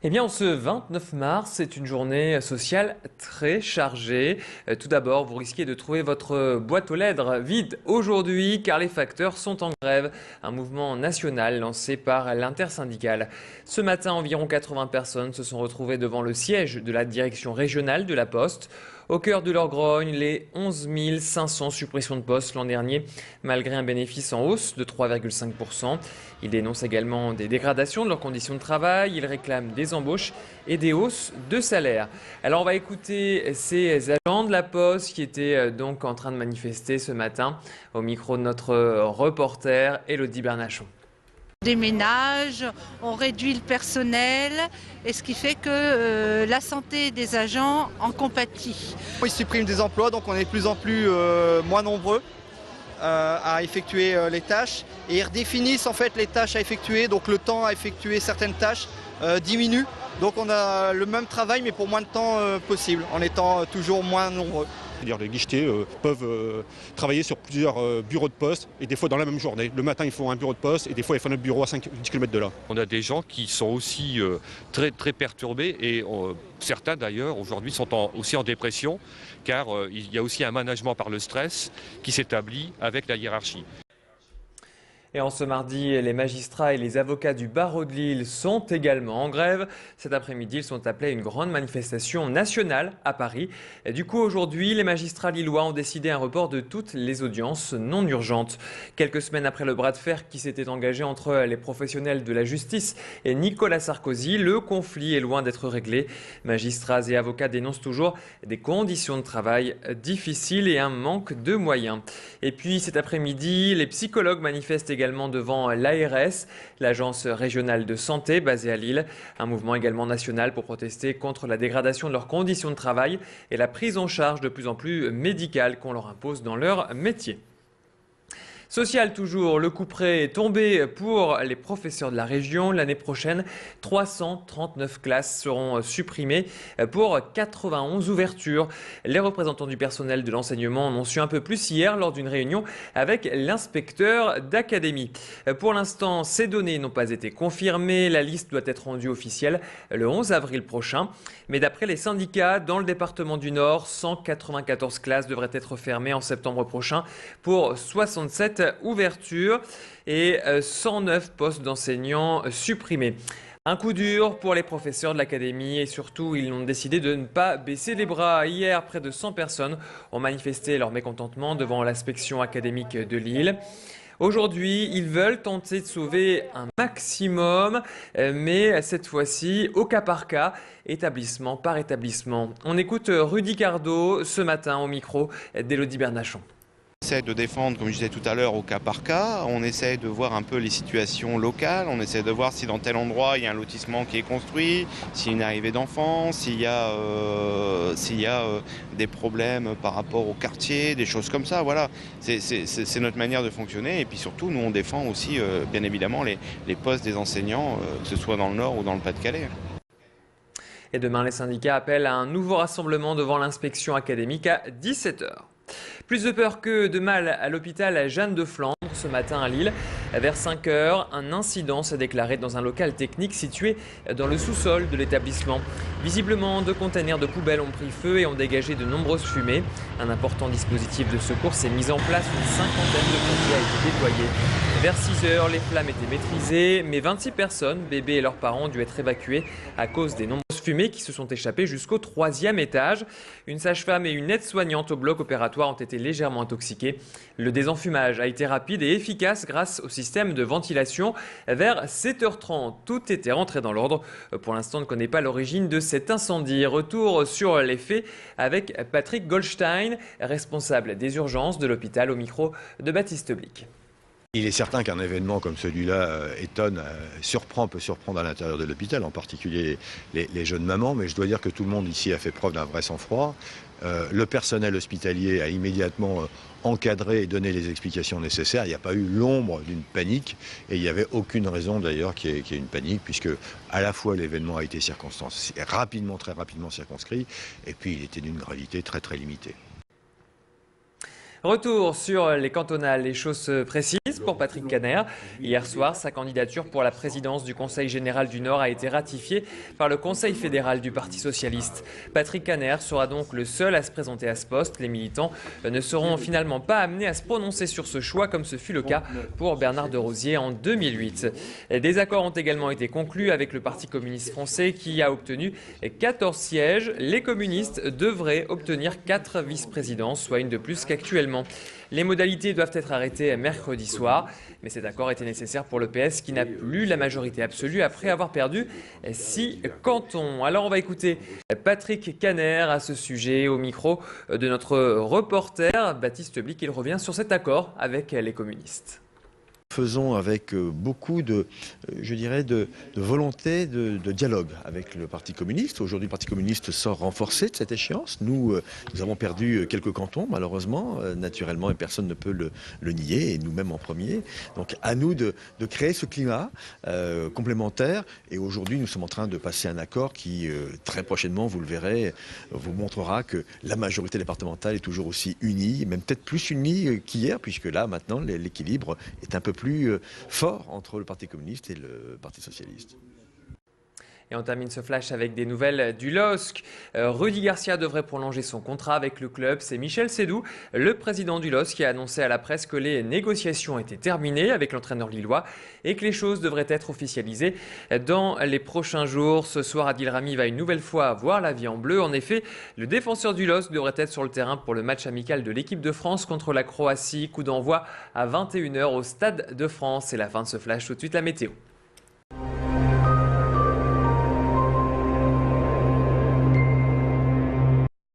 Eh bien, ce 29 mars, c'est une journée sociale très chargée. Tout d'abord, vous risquez de trouver votre boîte aux lettres vide aujourd'hui car les facteurs sont en grève. Un mouvement national lancé par l'intersyndicale. Ce matin, environ 80 personnes se sont retrouvées devant le siège de la direction régionale de la Poste. Au cœur de leur grogne, les 11 500 suppressions de postes l'an dernier, malgré un bénéfice en hausse de 3,5%. Ils dénoncent également des dégradations de leurs conditions de travail. Ils réclament des embauches et des hausses de salaire. Alors on va écouter ces agents de la Poste qui étaient donc en train de manifester ce matin au micro de notre reporter Élodie Bernachon. On déménage, on réduit le personnel, et ce qui fait que la santé des agents en compatit. Ils suppriment des emplois, donc on est de plus en plus moins nombreux à effectuer les tâches. Et ils redéfinissent en fait les tâches à effectuer, donc le temps à effectuer certaines tâches diminue. Donc on a le même travail mais pour moins de temps possible, en étant toujours moins nombreux. C'est-à-dire les guichetiers peuvent travailler sur plusieurs bureaux de poste et des fois dans la même journée. Le matin, ils font un bureau de poste et des fois, ils font un bureau à 5-10 km de là. On a des gens qui sont aussi très perturbés et certains d'ailleurs aujourd'hui sont aussi en dépression car il y a aussi un management par le stress qui s'établit avec la hiérarchie. Et en ce mardi, les magistrats et les avocats du barreau de Lille sont également en grève. Cet après-midi, ils sont appelés à une grande manifestation nationale à Paris. Et du coup, aujourd'hui, les magistrats lillois ont décidé un report de toutes les audiences non urgentes. Quelques semaines après le bras de fer qui s'était engagé entre les professionnels de la justice et Nicolas Sarkozy, le conflit est loin d'être réglé. Magistrats et avocats dénoncent toujours des conditions de travail difficiles et un manque de moyens. Et puis cet après-midi, les psychologues manifestent également devant l'ARS, l'agence régionale de santé basée à Lille. Un mouvement également national pour protester contre la dégradation de leurs conditions de travail et la prise en charge de plus en plus médicale qu'on leur impose dans leur métier. Social toujours, le couperet est tombé pour les professeurs de la région. L'année prochaine, 339 classes seront supprimées pour 91 ouvertures. Les représentants du personnel de l'enseignement en ont su un peu plus hier lors d'une réunion avec l'inspecteur d'académie. Pour l'instant, ces données n'ont pas été confirmées. La liste doit être rendue officielle le 11 avril prochain. Mais d'après les syndicats, dans le département du Nord, 194 classes devraient être fermées en septembre prochain pour 67 ouvertures et 109 postes d'enseignants supprimés. Un coup dur pour les professeurs de l'académie et surtout, ils ont décidé de ne pas baisser les bras. Hier, près de 100 personnes ont manifesté leur mécontentement devant l'inspection académique de Lille. Aujourd'hui, ils veulent tenter de sauver un maximum, mais cette fois-ci au cas par cas, établissement par établissement. On écoute Rudy Cardo ce matin au micro d'Élodie Bernachon. On essaie de défendre, comme je disais tout à l'heure, au cas par cas. On essaie de voir un peu les situations locales. On essaie de voir si dans tel endroit, il y a un lotissement qui est construit, s'il y a une arrivée d'enfants, s'il y a des problèmes par rapport au quartier, des choses comme ça. Voilà, c'est notre manière de fonctionner. Et puis surtout, nous, on défend aussi, bien évidemment, les postes des enseignants, que ce soit dans le Nord ou dans le Pas-de-Calais. Et demain, les syndicats appellent à un nouveau rassemblement devant l'inspection académique à 17 h. Plus de peur que de mal à l'hôpital Jeanne de Flandre ce matin à Lille. Vers 5 h, un incident s'est déclaré dans un local technique situé dans le sous-sol de l'établissement. Visiblement, 2 containers de poubelles ont pris feu et ont dégagé de nombreuses fumées. Un important dispositif de secours s'est mis en place. Une cinquantaine de pompiers a été déployé. Vers 6 h, les flammes étaient maîtrisées, mais 26 personnes, bébés et leurs parents, ont dû être évacués à cause des nombreuses fumées qui se sont échappées jusqu'au 3e étage. Une sage-femme et une aide-soignante au bloc opératoire ont été légèrement intoxiquées. Le désenfumage a été rapide et efficace grâce au système de ventilation. Vers 7 h 30, tout était rentré dans l'ordre. Pour l'instant, on ne connaît pas l'origine de cet incendie. Retour sur les faits avec Patrick Goldstein, responsable des urgences de l'hôpital au micro de Baptiste Blic. Il est certain qu'un événement comme celui-là étonne, peut surprendre à l'intérieur de l'hôpital, en particulier les jeunes mamans, mais je dois dire que tout le monde ici a fait preuve d'un vrai sang-froid. Le personnel hospitalier a immédiatement encadré et donné les explications nécessaires. Il n'y a pas eu l'ombre d'une panique et il n'y avait aucune raison d'ailleurs qu'il y ait une panique, puisque à la fois l'événement a été très rapidement circonscrit et puis il était d'une gravité très limitée. Retour sur les cantonales, les choses se précisent pour Patrick Kanner. Hier soir, sa candidature pour la présidence du Conseil général du Nord a été ratifiée par le Conseil fédéral du Parti socialiste. Patrick Kanner sera donc le seul à se présenter à ce poste. Les militants ne seront finalement pas amenés à se prononcer sur ce choix comme ce fut le cas pour Bernard de Rosier en 2008. Des accords ont également été conclus avec le Parti communiste français qui a obtenu 14 sièges. Les communistes devraient obtenir 4 vice-présidences, soit une de plus qu'actuellement. Les modalités doivent être arrêtées mercredi soir, mais cet accord était nécessaire pour le PS qui n'a plus la majorité absolue après avoir perdu 6 cantons. Alors on va écouter Patrick Kanner à ce sujet au micro de notre reporter Baptiste Blic. Il revient sur cet accord avec les communistes. Faisons avec beaucoup de volonté de dialogue avec le Parti communiste. Aujourd'hui, le Parti communiste sort renforcé de cette échéance. Nous avons perdu quelques cantons, malheureusement, naturellement, et personne ne peut le nier, et nous-mêmes en premier. Donc à nous de créer ce climat complémentaire. Et aujourd'hui, nous sommes en train de passer un accord qui, très prochainement, vous le verrez, vous montrera que la majorité départementale est toujours aussi unie, même peut-être plus unie qu'hier, puisque là, maintenant, l'équilibre est un peu plus fort entre le Parti communiste et le Parti socialiste. Et on termine ce flash avec des nouvelles du LOSC. Rudy Garcia devrait prolonger son contrat avec le club. C'est Michel Sédou, le président du LOSC, qui a annoncé à la presse que les négociations étaient terminées avec l'entraîneur lillois et que les choses devraient être officialisées dans les prochains jours. Ce soir, Adil Rami va une nouvelle fois voir la vie en bleu. En effet, le défenseur du LOSC devrait être sur le terrain pour le match amical de l'équipe de France contre la Croatie. Coup d'envoi à 21h au Stade de France. C'est la fin de ce flash. Tout de suite, la météo.